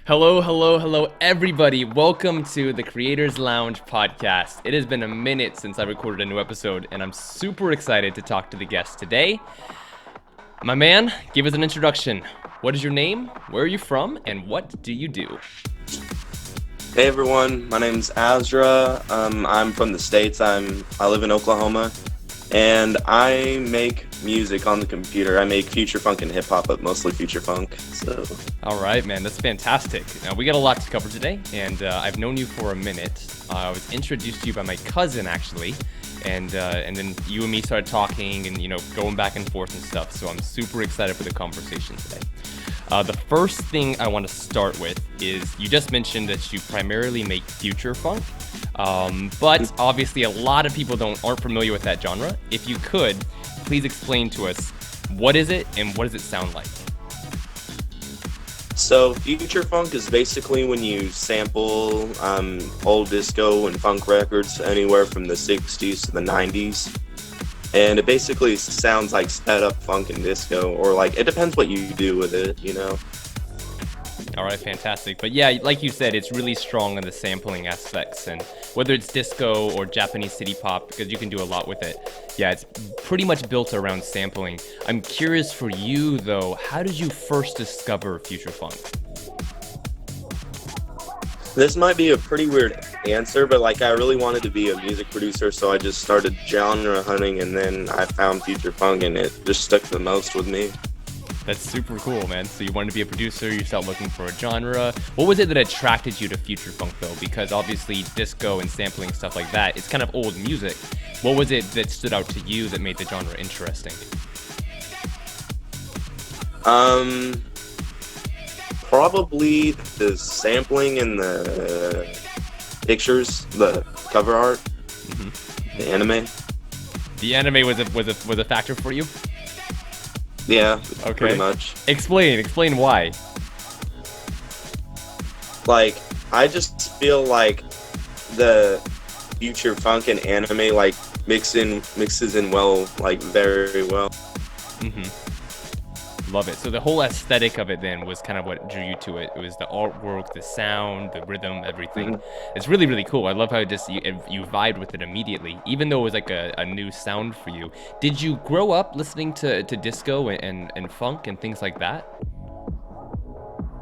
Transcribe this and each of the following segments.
Hello, hello, hello, everybody. Welcome to the Creators Lounge podcast. It has been a minute since I recorded a new episode, and I'm super excited to talk to the guest today. My man, give us an introduction. What is your name? Where are you from? And what do you do? Hey everyone, my name's Azra. I'm from the States. I live in Oklahoma, and I make music on the computer. I make future funk and hip hop, but mostly future funk. So. All right, man, that's fantastic. Now we got a lot to cover today, and I've known you for a minute. I was introduced to you by my cousin, actually, and then you and me started talking, and going back and forth and stuff. So I'm super excited for the conversation today. The first thing I want to start with is you just mentioned that you primarily make future funk, but obviously a lot of people aren't familiar with that genre. If you could, please explain to us what is it and what does it sound like? So future funk is basically when you sample old disco and funk records anywhere from the 60s to the 90s. And it basically sounds like sped up funk and disco, or like, it depends what you do with it, All right, fantastic. But yeah, like you said, it's really strong in the sampling aspects, and whether it's disco or Japanese city pop, because you can do a lot with it. Yeah, it's pretty much built around sampling. I'm curious for you though, how did you first discover future funk? This might be a pretty weird answer, but like I really wanted to be a music producer, so I just started genre hunting, and then I found future funk, and it just stuck the most with me. That's super cool, man. So you wanted to be a producer, you started looking for a genre. What was it that attracted you to future funk though? Because obviously disco and sampling stuff like that, it's kind of old music. What was it that stood out to you that made the genre interesting? Probably the sampling and the pictures, the cover art, the anime. The anime was a factor for you? Yeah, Okay. pretty much. Explain why. Like, I just feel like the future funk and anime like mixes in well, like very well. Love it. So the whole aesthetic of it then was kind of what drew you to it. It was the artwork, the sound, the rhythm, everything. It's really, really cool. I love how you vibed with it immediately, even though it was like a new sound for you. Did you grow up listening to disco and funk and things like that?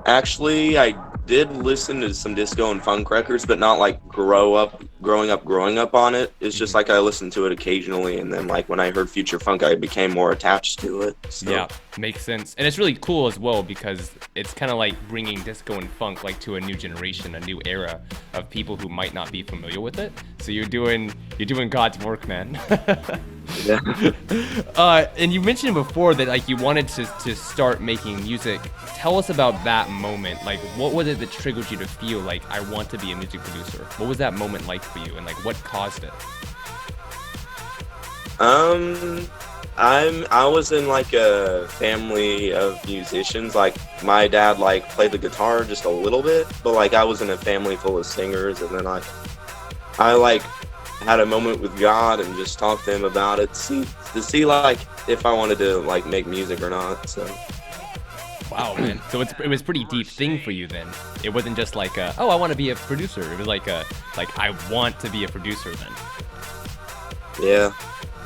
Actually, I did listen to some disco and funk records, but not like growing up on it. It's just like I listened to it occasionally, and then like when I heard future funk, I became more attached to it. So. Yeah, makes sense. And it's really cool as well because it's kind of like bringing disco and funk like to a new generation, a new era of people who might not be familiar with it. So you're doing God's work, man. Yeah. And you mentioned before that like you wanted to start making music. Tell us about that moment. Like, what was it that triggered you to feel like I want to be a music producer? What was that moment like for you, and like what caused it? I was in like a family of musicians. Like my dad like played the guitar just a little bit, but like I was in a family full of singers, and then I like had a moment with God and just talked to him about it to see like if I wanted to like make music or not. So. Wow, man. So it was a pretty deep thing for you then. It wasn't just like I want to be a producer. It was like I want to be a producer then. Yeah.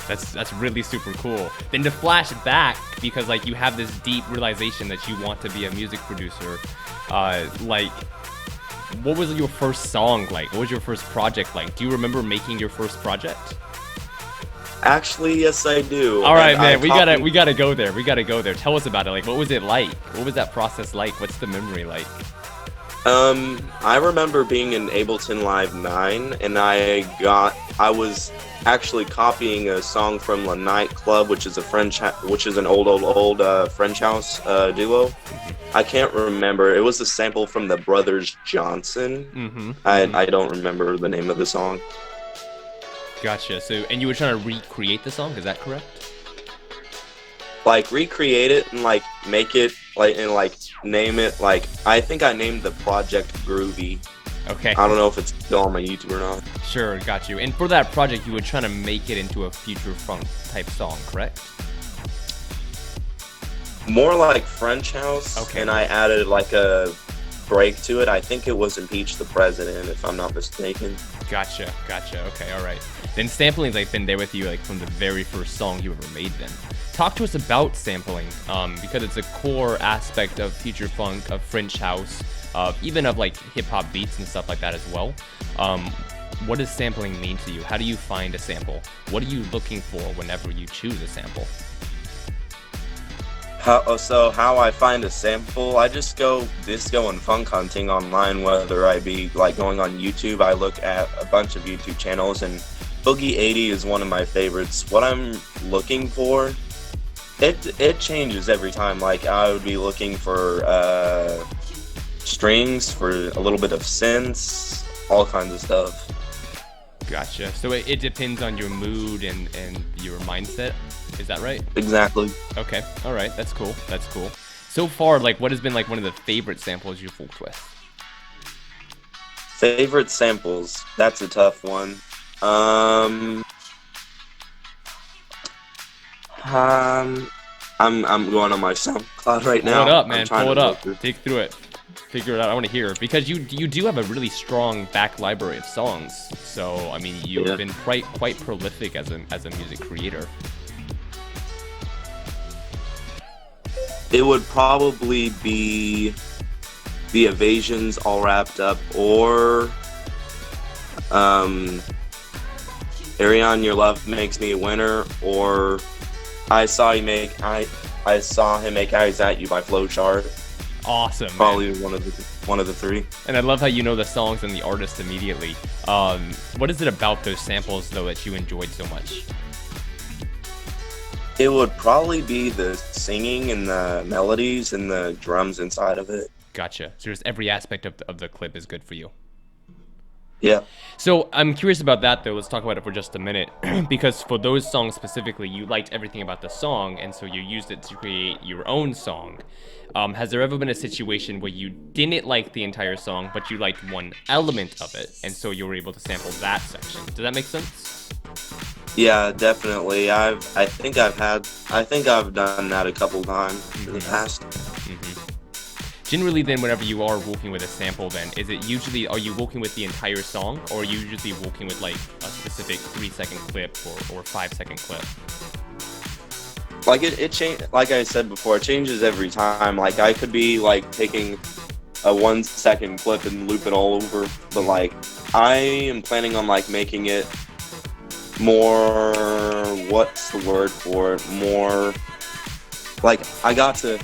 That's really super cool. Then to flash back, because like you have this deep realization that you want to be a music producer, like what was your first song like? What was your first project like? Do you remember making your first project? Actually, yes, I do. All right, man. We gotta go there. We gotta go there. Tell us about it. Like, what was it like? What was that process like? What's the memory like? I remember being in Ableton Live 9, and I was actually copying a song from La Nightclub, which is an old French house duo. I can't remember. It was a sample from the Brothers Johnson. I don't remember the name of the song. Gotcha. So, and you were trying to recreate the song, is that correct? Like recreate it and like make it like and like name it like I think I named the project Groovy. Okay. I don't know if it's still on my YouTube or not. Sure, got you. And for that project, you were trying to make it into a future funk type song, correct? More like French house. Okay. And I added like a break to it. I think it was Impeach the President, if I'm not mistaken. Gotcha. Okay, all right. Then sampling's like been there with you like from the very first song you ever made. Then talk to us about sampling, because it's a core aspect of future funk, of French house, even of like hip hop beats and stuff like that as well. What does sampling mean to you? How do you find a sample? What are you looking for whenever you choose a sample? How I find a sample, I just go disco and funk hunting online, whether I be like going on YouTube. I look at a bunch of YouTube channels, and Boogie 80 is one of my favorites. What I'm looking for, it changes every time. Like I would be looking for strings, for a little bit of synths, all kinds of stuff. Gotcha. So it depends on your mood and your mindset. Is that right? Exactly. Okay. All right. That's cool. So far, like, what has been like one of the favorite samples you've worked with? Favorite samples? That's a tough one. I'm going on my SoundCloud right now. Pull it up, man. Pull it up. Through. Dig through it. Figure it out. I want to hear, because you do have a really strong back library of songs. So I mean, you've been quite prolific as a music creator. It would probably be The Evasions All Wrapped Up, or Ariane, Your Love Makes Me a Winner, or I Saw Him Make Eyes at You by Flowchart. Awesome. Probably man. one of the three. And I love how you know the songs and the artist immediately. What is it about those samples though that you enjoyed so much? It would probably be the singing and the melodies and the drums inside of it. Gotcha. So just every aspect of the clip is good for you. Yeah. So I'm curious about that though. Let's talk about it for just a minute, because for those songs specifically, you liked everything about the song, and so you used it to create your own song. Has there ever been a situation where you didn't like the entire song, but you liked one element of it, and so you were able to sample that section? Does that make sense? Yeah, definitely. I think I've done that a couple times in the past. Generally, then, whenever you are working with a sample, then are you working with the entire song, or are you usually working with like a specific 3-second clip or 5-second clip? Like it change. Like I said before, it changes every time. Like I could be like taking a 1-second clip and loop it all over, but like I am planning on like making it more, what's the word for it? More like I got to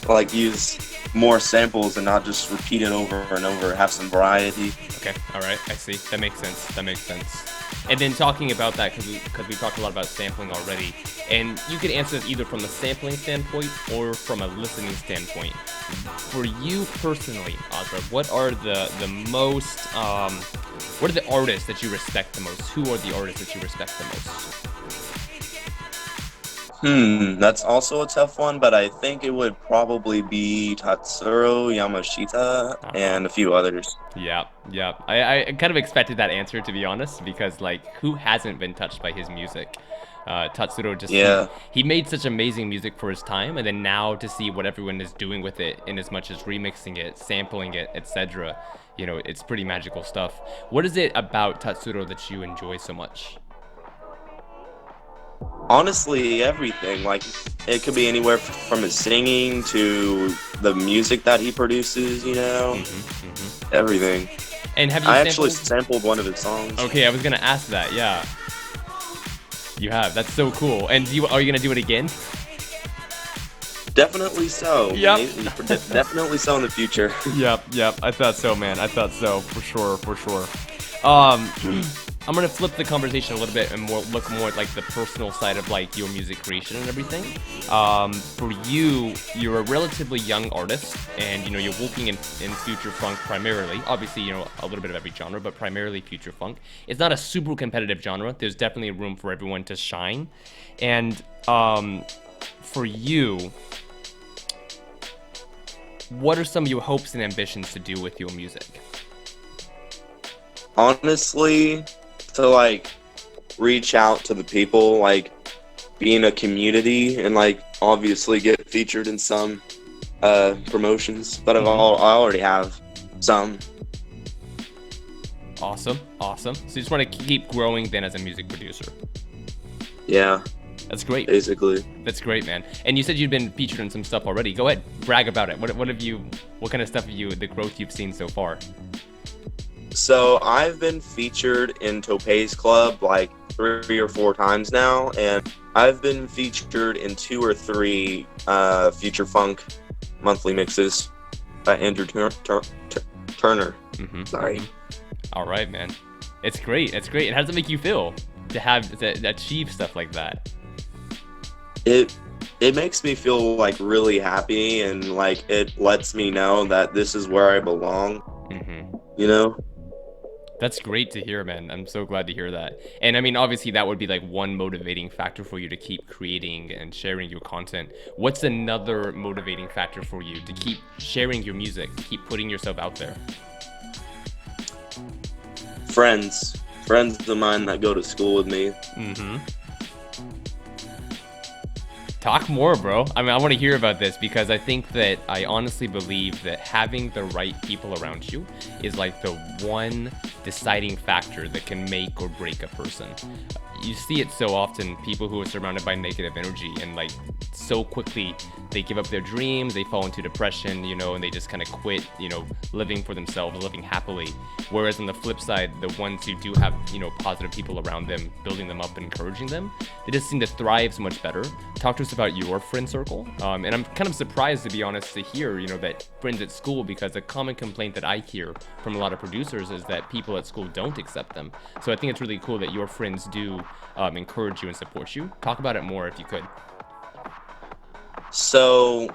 like use more samples and not just repeat it over and over, have some variety. Okay, all right, I see. That makes sense. And then talking about that, because we talked a lot about sampling already, and you could answer this either from a sampling standpoint or from a listening standpoint. For you personally, Azra, what are the artists that you respect the most? Who are the artists that you respect the most? That's also a tough one, but I think it would probably be Tatsuro Yamashita and a few others. Yeah. I kind of expected that answer, to be honest, because like, who hasn't been touched by his music? Tatsuro he made such amazing music for his time, and then now to see what everyone is doing with it, in as much as remixing it, sampling it, etc., you know, it's pretty magical stuff. What is it about Tatsuro that you enjoy so much? Honestly, everything. Like, it could be anywhere from his singing to the music that he produces, you know? Everything. And have you actually sampled one of his songs. Okay, I was gonna ask that, yeah. You have, that's so cool. And are you gonna do it again? Definitely so. Yep. Definitely so in the future. Yep. I thought so, man. I thought so, for sure. I'm gonna flip the conversation a little bit and look more at like the personal side of like your music creation and everything. For you, you're a relatively young artist, and you know you're working in future funk primarily. Obviously, you know, a little bit of every genre, but primarily future funk. It's not a super competitive genre. There's definitely room for everyone to shine. And for you, what are some of your hopes and ambitions to do with your music? Honestly, to like reach out to the people, like be in a community, and like obviously get featured in some promotions, but Mhm. I already have some. Awesome, awesome. So you just want to keep growing then as a music producer. Yeah, That's great. basically. That's great, man. And you said you'd been featured in some stuff already. Go ahead, brag about it. What have you? What kind of stuff have you? The growth you've seen so far. So I've been featured in Topaz Club like 3 or 4 times now, and I've been featured in 2 or 3 Future Funk monthly mixes by Andrew Turner. Mm-hmm. Sorry. All right, man. It's great. It's great. And how does it make you feel to have to achieve stuff like that? It makes me feel like really happy, and like it lets me know that this is where I belong. Mm-hmm. You know. That's great to hear, man. I'm so glad to hear that. And I mean, obviously, that would be like one motivating factor for you to keep creating and sharing your content. What's another motivating factor for you to keep sharing your music, to keep putting yourself out there? Friends of mine that go to school with me. Mm-hmm. Talk more, bro. I mean, I want to hear about this because I think that I honestly believe that having the right people around you is like the one deciding factor that can make or break a person. You see it so often, people who are surrounded by negative energy and like so quickly they give up their dreams, they fall into depression, you know, and they just kind of quit, you know, living for themselves, living happily. Whereas on the flip side, the ones who do have, you know, positive people around them, building them up and encouraging them, they just seem to thrive so much better. Talk to us about your friend circle. And I'm kind of surprised, to be honest, to hear, you know, that friends at school, because a common complaint that I hear from a lot of producers is that people at school don't accept them. So I think it's really cool that your friends do encourage you and support you. Talk about it more if you could. So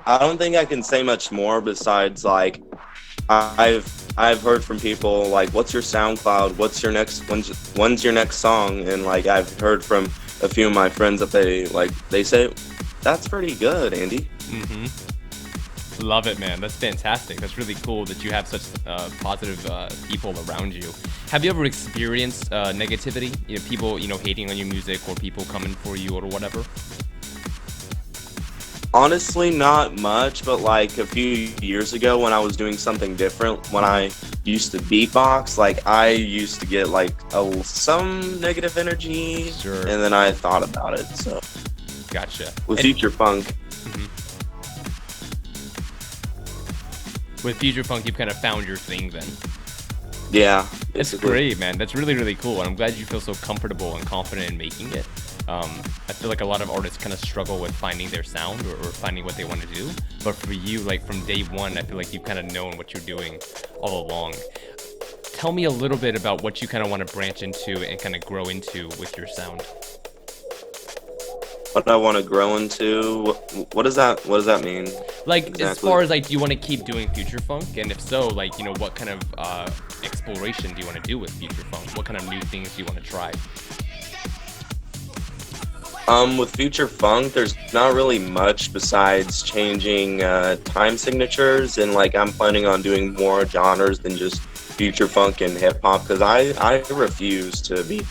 I don't think I can say much more besides like I've heard from people like, what's your SoundCloud? When's your next song? And like I've heard from a few of my friends that they say that's pretty good, Andy. Mm-hmm. Love it, man. That's fantastic. That's really cool that you have such positive people around you. Have you ever experienced negativity? You know, people, you know, hating on your music or people coming for you or whatever? Honestly, not much, but like a few years ago when I was doing something different, when I used to beatbox, like I used to get like some negative energy, Sure. and then I thought about it. So, Gotcha. with Future Funk, with Future Funk, you've kind of found your thing then. yeah, It's basically. great, man. That's really, really cool. And I'm glad you feel so comfortable and confident in making it. I feel like a lot of artists kind of struggle with finding their sound or finding what they want to do. But for you, like from day one, I feel like you've kind of known what you're doing all along. Tell me a little bit about what you kind of want to branch into and kind of grow into with your sound. What I want to grow into, what does that mean? Like, Exactly. as far as like, do you want to keep doing Future Funk? And if so, like, you know, what kind of exploration do you want to do with Future Funk? What kind of new things do you want to try? With Future Funk, there's not really much besides changing time signatures, and like I'm planning on doing more genres than just Future Funk and hip hop, because I refuse to be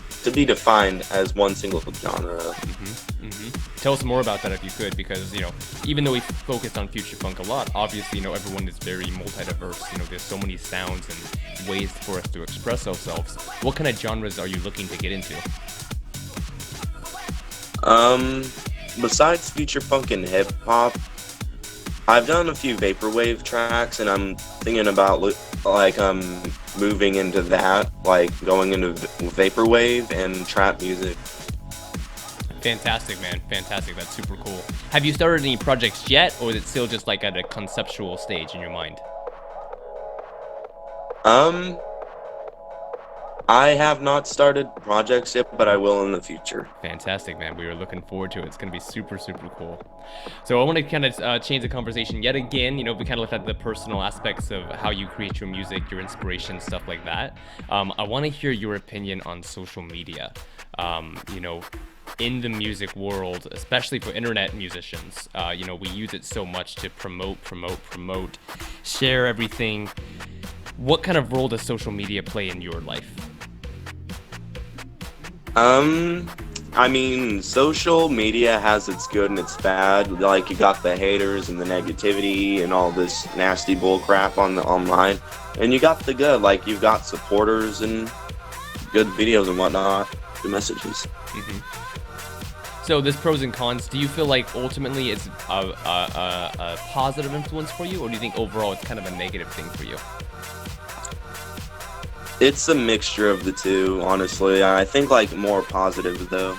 defined as one single genre. Mm-hmm, mm-hmm. Tell us more about that if you could, because, you know, even though we focused on Future Funk a lot, obviously, you know, everyone is very multi-diverse. You know, there's so many sounds and ways for us to express ourselves. What kind of genres are you looking to get into? Besides Future Funk and hip hop, I've done a few vaporwave tracks, and I'm thinking about moving into that, like going into vaporwave and trap music. Fantastic, man. Fantastic. That's super cool. Have you started any projects yet, or is it still just like at a conceptual stage in your mind? I have not started projects yet, but I will in the future. Fantastic, man. We are looking forward to it. It's going to be super, super cool. So I want to kind of change the conversation yet again. You know, we kind of looked at the personal aspects of how you create your music, your inspiration, stuff like that. I want to hear your opinion on social media. You know, in the music world, especially for internet musicians, you know, we use it so much to promote, share everything. What kind of role I mean, social media has its good and its bad. Like, you got the haters and the negativity and all this nasty bull crap on the online. And you got the good, like, you've got supporters and good videos and whatnot, good messages. So there's pros and cons. Do you feel like ultimately it's a positive influence for you, or do you think overall it's kind of a negative thing for you? It's a mixture of the two, honestly. I think, like, more positive, though.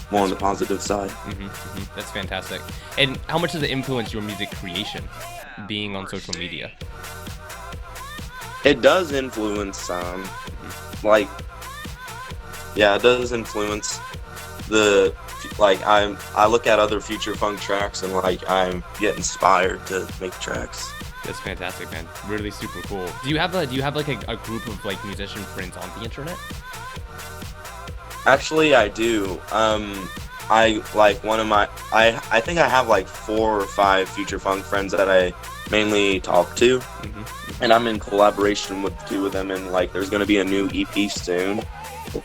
More on the positive side. That's fantastic. And how much does it influence your music creation, being on social media? It does influence, like, yeah, it does influence the, like, I look at other future funk tracks and, like, I get inspired to make tracks. That's fantastic, man. Really super cool. Do you have like a group of like musician friends on the internet? Actually, I do. I like one of my, I think I have like 4 or 5 future funk friends that I mainly talk to, and I'm in collaboration with 2 of them, and like there's gonna be a new EP soon,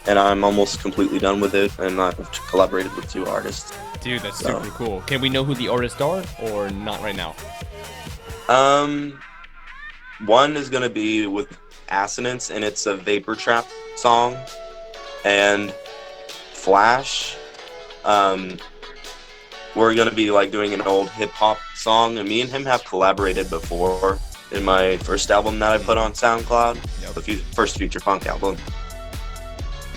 and I'm almost completely done with it, and I've collaborated with 2 artists. Dude, that's super cool. Can we know who the artists are, or not right now? One is gonna be with Assonance, and it's a vapor trap song, and Flash, we're gonna be like doing an old hip hop song, and me and him have collaborated before in my first album that I put on SoundCloud, the first Future Funk album.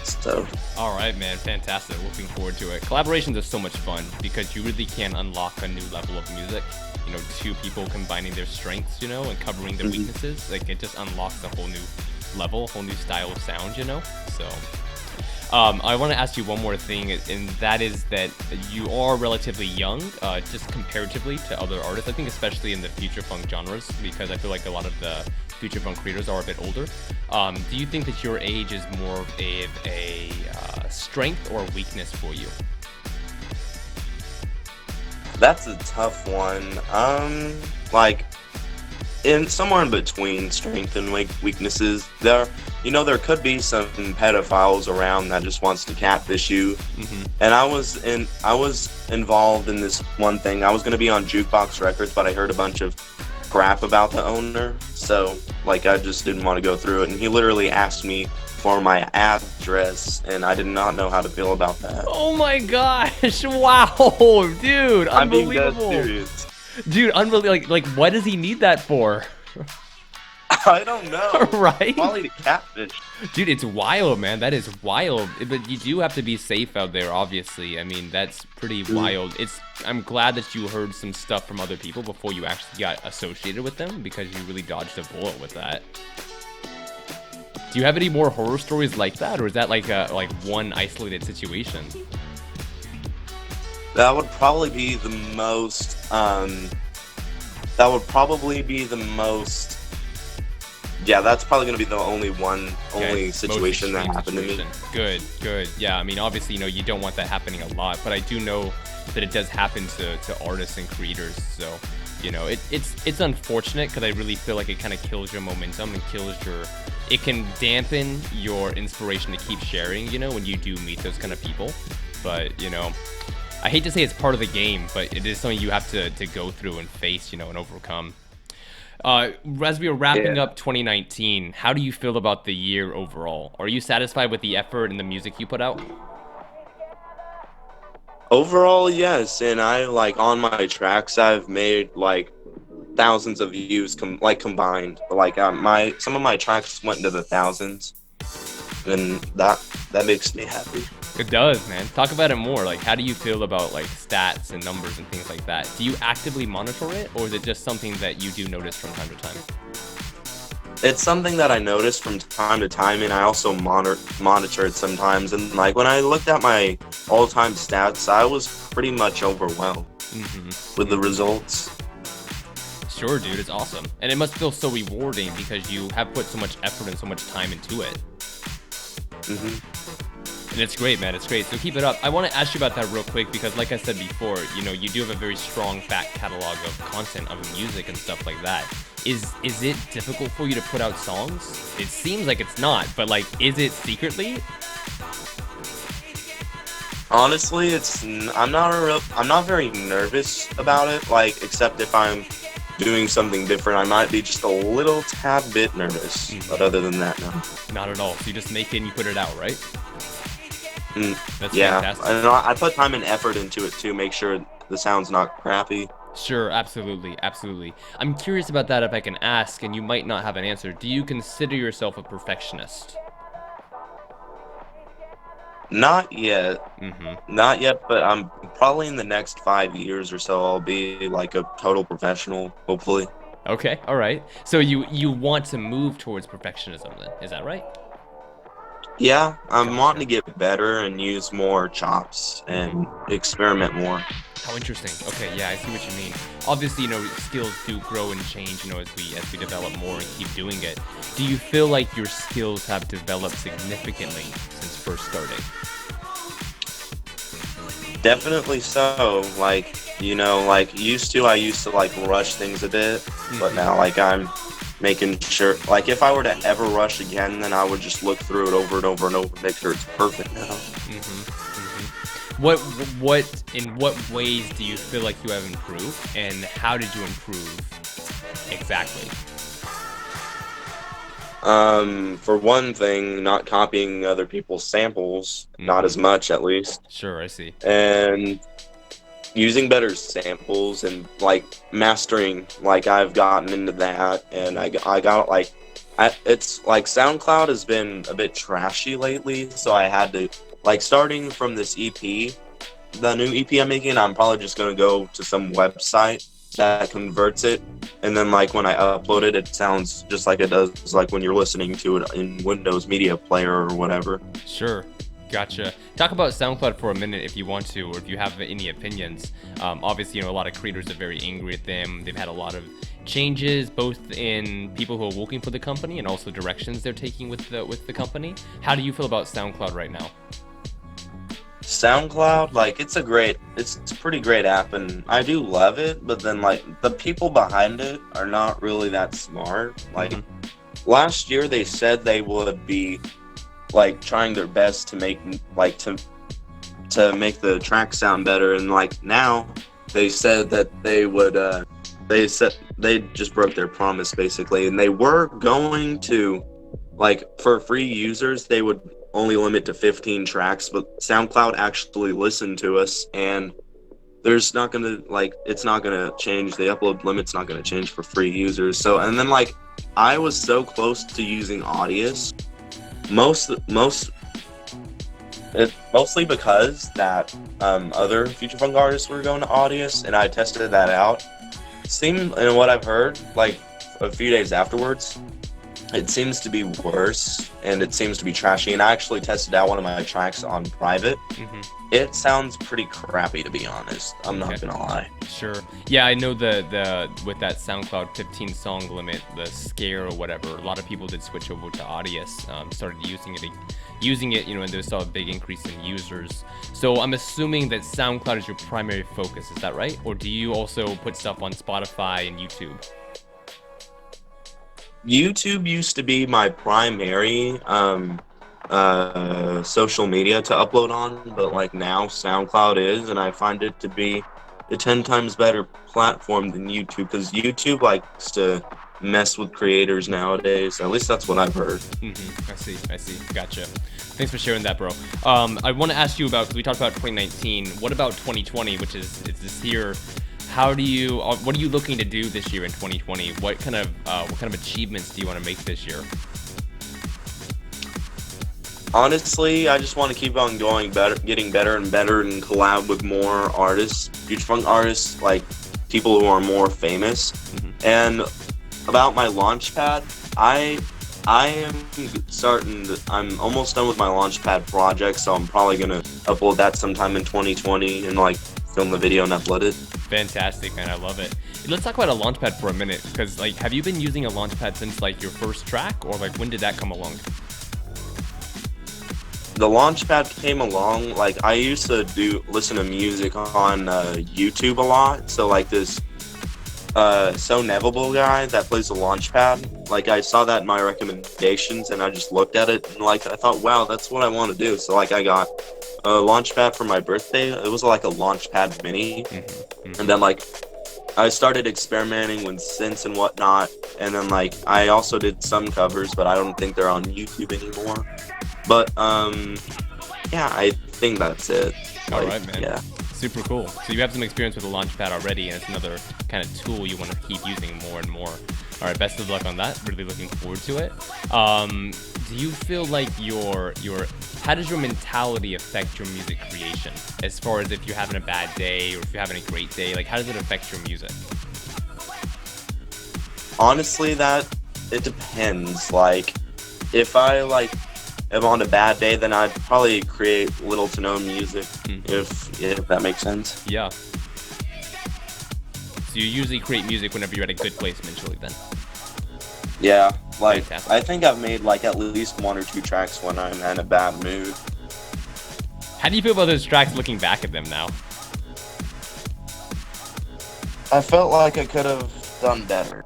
So. All right, man, fantastic. Looking forward to it. Collaborations are so much fun because you really can unlock a new level of music. You know, 2 people combining their strengths, you know, and covering their weaknesses. Like, it just unlocks a whole new level, whole new style of sound, you know? So, I want to ask you one more thing, and that is that you are relatively young, just comparatively to other artists. I think especially in the future funk genres, because I feel like a lot of the future funk creators are a bit older. Do you think that your age is more of a strength or weakness for you? That's a tough one. Like, somewhere in between strength and weaknesses. There could be some pedophiles around that just wants to catfish you. And I was involved in this one thing. I was gonna be on Jukebox Records, but I heard a bunch of crap about the owner, so like I just didn't want to go through it. And he literally asked me for my address, and I did not know how to feel about that. Oh my gosh! Wow, dude, unbelievable. I'm being dead serious. Dude, unbelievable. Like, what does he need that for? I don't know. Right? Probably to catfish. Dude, it's wild, man. That is wild. But you do have to be safe out there, obviously. I mean, that's pretty wild. I'm glad that you heard some stuff from other people before you actually got associated with them, because you really dodged a bullet with that. Do you have any more horror stories like that, or is that like one isolated situation? That would probably be the most. Yeah, that's probably gonna be the only situation that happened to me. Good. Yeah, I mean, obviously, you don't want that happening a lot, but I do know that it does happen to artists and creators. So, it's unfortunate, because I really feel like it kind of kills your momentum and it can dampen your inspiration to keep sharing, when you do meet those kind of people. But, I hate to say it's part of the game, but it is something you have to go through and face, and overcome. As we are wrapping up 2019, how do you feel about the year overall? Are you satisfied with the effort and the music you put out? Overall, yes, and I on my tracks I've made thousands of views combined. Some of my tracks went into the thousands, and that makes me happy. It does, man. Talk about it more. How do you feel about stats and numbers and things like that? Do you actively monitor it, or is it just something that you do notice from time to time? It's something that I notice from time to time, and I also monitor it sometimes. And when I looked at my all-time stats, I was pretty much overwhelmed with the results. Sure, dude, it's awesome. And it must feel so rewarding because you have put so much effort and so much time into it. And it's great, man. It's great. So keep it up. I want to ask you about that real quick because, like I said before, you do have a very strong back catalog of content of music and stuff like that. Is it difficult for you to put out songs? It seems like it's not, but is it secretly? Honestly, I'm not very nervous about it. Like, except if I'm doing something different, I might be just a little tad bit nervous. But other than that, no. Not at all. So you just make it and you put it out, right? That's Yeah, fantastic. and I put time and effort into it too. Make sure the sound's not crappy. Sure, absolutely, absolutely. I'm curious about that if I can ask, and you might not have an answer. Do you consider yourself a perfectionist? Not yet. Mm-hmm. Not yet, but I'm probably in the next 5 years or so, I'll be like a total professional, hopefully. Okay, all right. So you want to move towards perfectionism then, is that right? Yeah, I'm wanting to Gotcha. get better and use more chops and experiment more. How interesting. Okay, yeah, I see what you mean. Obviously, skills do grow and change, as we develop more and keep doing it. Do you feel like your skills have developed significantly since first starting? Definitely so. Like, I used to like rush things a bit, but now like I'm making sure, like if I were to ever rush again, then I would just look through it over and over and over, make sure it's perfect now. In what ways do you feel like you have improved, and how did you improve exactly? For one thing, not copying other people's samples, not as much at least, Sure, I see. and using better samples and like mastering. Like I've gotten into that, and I got like, it's like SoundCloud has been a bit trashy lately, so I had to like starting from this EP, the new EP I'm making. I'm probably just gonna go to some website that converts it, and then like when I upload it, it sounds just like it does like when you're listening to it in Windows Media Player or whatever. Sure. Gotcha. Talk about SoundCloud for a minute if you want to, or if you have any opinions. Obviously, a lot of creators are very angry at them. They've had a lot of changes, both in people who are working for the company and also directions they're taking with the company. How do you feel about SoundCloud right now? SoundCloud, like it's a pretty great app, and I do love it. But then like the people behind it are not really that smart. Like last year, they said they would be like trying their best to make like to make the track sound better, and like now they said that they would they just broke their promise basically, and they were going to, like, for free users they would only limit to 15 tracks, but SoundCloud actually listened to us, and there's not gonna, like, it's not gonna change. The upload limit's not gonna change for free users. So, and then like I was so close to using Audius, mostly because that other Future Funk artists were going to Audius, and I tested that out. And what I've heard, like a few days afterwards, it seems to be worse, and it seems to be trashy. And I actually tested out one of my tracks on private. It sounds pretty crappy, to be honest. I'm not gonna lie. Sure. Yeah, I know the with that SoundCloud 15 song limit, the scare or whatever, a lot of people did switch over to Audius, started using it, and they saw a big increase in users. So I'm assuming that SoundCloud is your primary focus, is that right? Or do you also put stuff on Spotify and YouTube? YouTube used to be my primary social media to upload on, but like now SoundCloud is, and I find it to be a 10 times better platform than YouTube, because YouTube likes to mess with creators nowadays. At least that's what I've heard. I see. Gotcha. Thanks for sharing that, bro. I want to ask you about, because we talked about 2019. What about 2020, which is this year? What are you looking to do this year in 2020? What kind of achievements do you want to make this year? Honestly, I just want to keep on going better, getting better and better, and collab with more artists, Future Funk artists, like people who are more famous. And about my Launchpad, I'm almost done with my Launchpad project, so I'm probably gonna upload that sometime in 2020 and like film the video and upload it. Fantastic, man. I love it. Let's talk about a Launchpad for a minute, because like, have you been using a Launchpad since like your first track, or like when did that come along? The Launchpad came along, like I used to listen to music on YouTube a lot, so like this So Neville guy that plays the Launchpad. Like I saw that in my recommendations, and I just looked at it and like I thought, wow, that's what I want to do. So like I got a Launchpad for my birthday. It was like a Launchpad mini, and then like I started experimenting with synths and whatnot, and then like I also did some covers, but I don't think they're on YouTube anymore. But yeah, I think that's it. All Like, right, man. Yeah. Super cool. So you have some experience with the Launchpad already, and it's another kind of tool you want to keep using more and more. All right, best of luck on that. Really looking forward to it. Do you feel like how does your mentality affect your music creation? As far as if you're having a bad day or if you're having a great day, like how does it affect your music? Honestly, it depends. Like, if I like am on a bad day, then I'd probably create little to no music, if that makes sense. Yeah. So you usually create music whenever you're at a good place mentally, then. Yeah, like Fantastic. I think I've made like at least 1 or 2 tracks when I'm in a bad mood. How do you feel about those tracks looking back at them now? I felt like I could have done better,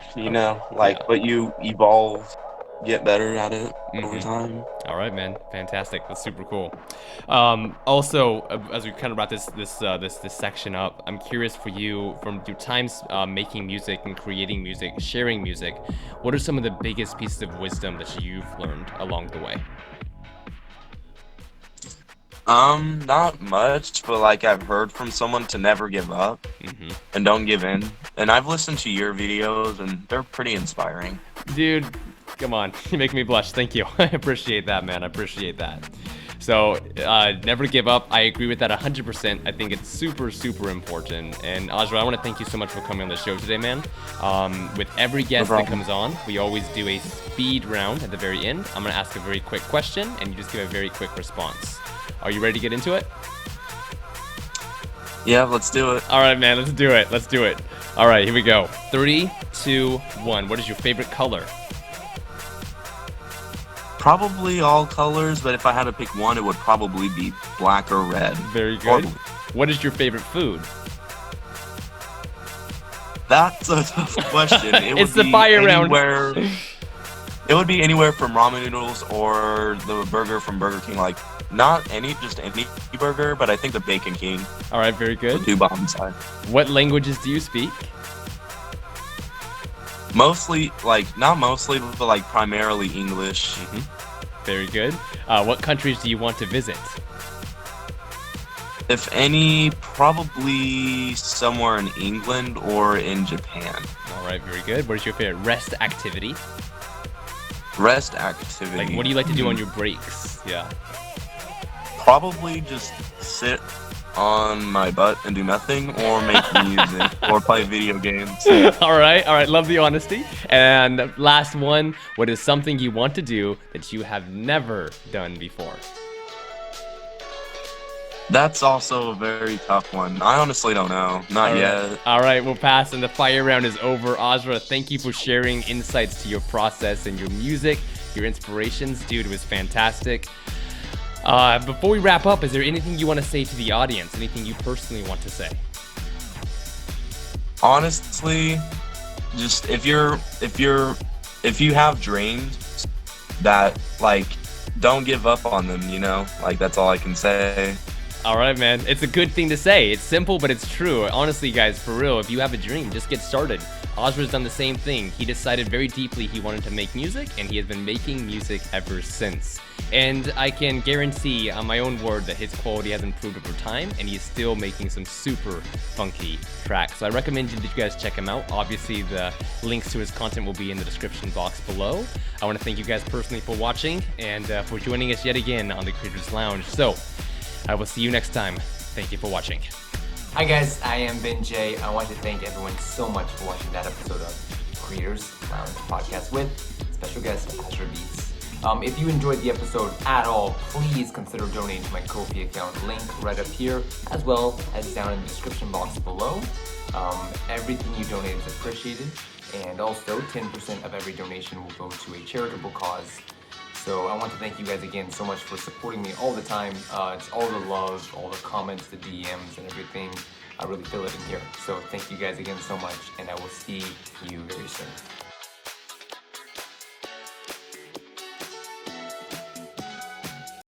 like, but you evolve, get better at it over time. All right, man. Fantastic. That's super cool. Also, as we kind of wrap this section up, I'm curious for you, from your times making music and creating music, sharing music, what are some of the biggest pieces of wisdom that you've learned along the way? Not much, but like I've heard from someone to never give up and don't give in. And I've listened to your videos and they're pretty inspiring. Dude, come on. You make me blush. Thank you. I appreciate that, man. I appreciate that. So, never give up. I agree with that 100%. I think it's super, super important. And Azra, I want to thank you so much for coming on the show today, man. With every guest that comes on, we always do a speed round at the very end. I'm going to ask a very quick question, and you just give a very quick response. Are you ready to get into it? Yeah, let's do it. All right, man. Let's do it. Let's do it. All right, here we go. 3, 2, 1. What is your favorite color? Probably all colors, but if I had to pick one, it would probably be black or red. Very good. What is your favorite food? That's a tough question. It's the fire round. It would be anywhere from ramen noodles or the burger from Burger King. Like, just any burger, but I think the Bacon King. All right, very good. The 2 bomb side. What languages do you speak? Mostly, not mostly, but like primarily English. Very good. What countries do you want to visit? If any, probably somewhere in England or in Japan. All right, very good. What is your favorite rest activity? Rest activity. Like, what do you like to do on your breaks? Yeah. Probably just sit on my butt and do nothing, or make music, or play video games. All right. Love the honesty. And last one, what is something you want to do that you have never done before? That's also a very tough one. I honestly don't know. Not yet. All right, we'll pass, and the fire round is over. Azra, thank you for sharing insights to your process and your music, your inspirations. Dude, it was fantastic. Before we wrap up, is there anything you want to say to the audience? Anything you personally want to say? Honestly, just if you have dreams, that like don't give up on them, Like, that's all I can say. All right, man. It's a good thing to say. It's simple, but it's true. Honestly, guys, for real, if you have a dream, just get started. Azra's done the same thing. He decided very deeply he wanted to make music, and he has been making music ever since. And I can guarantee on my own word that his quality has improved over time, and he's still making some super funky tracks. So I recommend that you guys check him out. Obviously, the links to his content will be in the description box below. I want to thank you guys personally for watching and for joining us yet again on the Creators Lounge. So I will see you next time. Thank you for watching. Hi guys, I am Jaye. I want to thank everyone so much for watching that episode of Creators Lounge podcast with special guest Azra Beats. If you enjoyed the episode at all, please consider donating to my Ko-fi account, link right up here, as well as down in the description box below. Everything you donate is appreciated, and also 10% of every donation will go to a charitable cause. So I want to thank you guys again so much for supporting me all the time. It's all the love, all the comments, the DMs, and everything. I really feel it in here. So thank you guys again so much, and I will see you very soon.